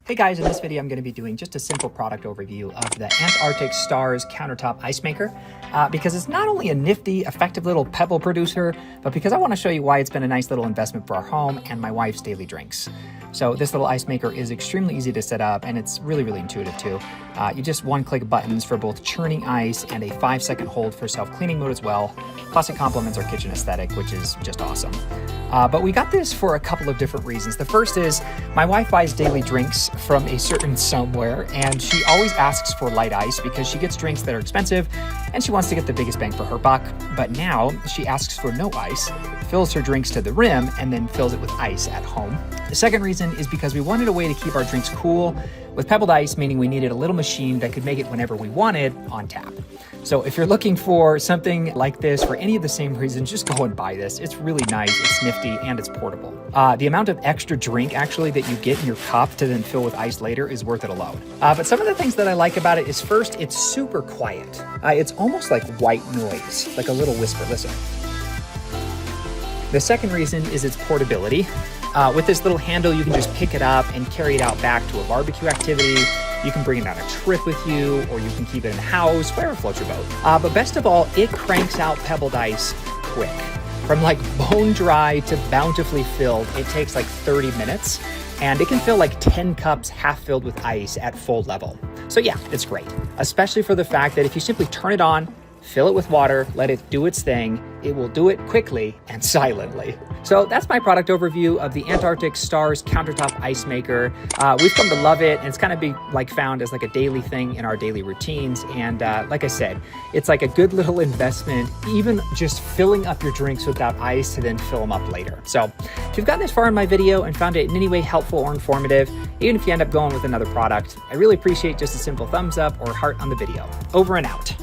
Hey guys, in this video I'm going to be doing just a simple product overview of the Antarctic Star's Countertop Ice Maker because it's not only a nifty, effective little pebble producer, but because I want to show you why it's been a nice little investment for our home and my wife's daily drinks. So this little ice maker is extremely easy to set up and it's really intuitive too. You just one-click buttons for both churning ice and a 5-second hold for self-cleaning mode as well. Plus it complements our kitchen aesthetic, which is just awesome. But we got this for a couple of different reasons. The first is my wife buys daily drinks from a certain somewhere, and she always asks for light ice because she gets drinks that are expensive and she wants to get the biggest bang for her buck. But now she asks for no ice, fills her drinks to the rim, and then fills it with ice at home. The second reason is because we wanted a way to keep our drinks cool with pebbled ice, meaning we needed a little machine that could make it whenever we wanted on tap. So if you're looking for something like this for any of the same reasons, just go and buy this. It's really nice, it's nifty, and it's portable. The amount of extra drink actually that you get in your cup to then fill with ice later is worth it alone. But some of the things that I like about it is first, it's super quiet. It's almost like white noise, like a little whisper. Listen. The second reason is its portability. With this little handle, you can just pick it up and carry it out back to a barbecue activity. You can bring it on a trip with you, or you can keep it in the house, wherever floats your boat. But best of all, it cranks out pebbled ice quick. From like bone dry to bountifully filled, it takes like 30 minutes, and it can fill like 10 cups half filled with ice at full level. So yeah, it's great, especially for the fact that if you simply turn it on, fill it with water, let it do its thing, it will do it quickly and silently. So that's my product overview of the Antarctic Star's Countertop Ice Maker. We've come to love it, and it's kind of found as like a daily thing in our daily routines. And like I said, it's like a good little investment, even just filling up your drinks without ice to then fill them up later. So if you've gotten this far in my video and found it in any way helpful or informative, even if you end up going with another product, I really appreciate just a simple thumbs up or heart on the video. Over and out.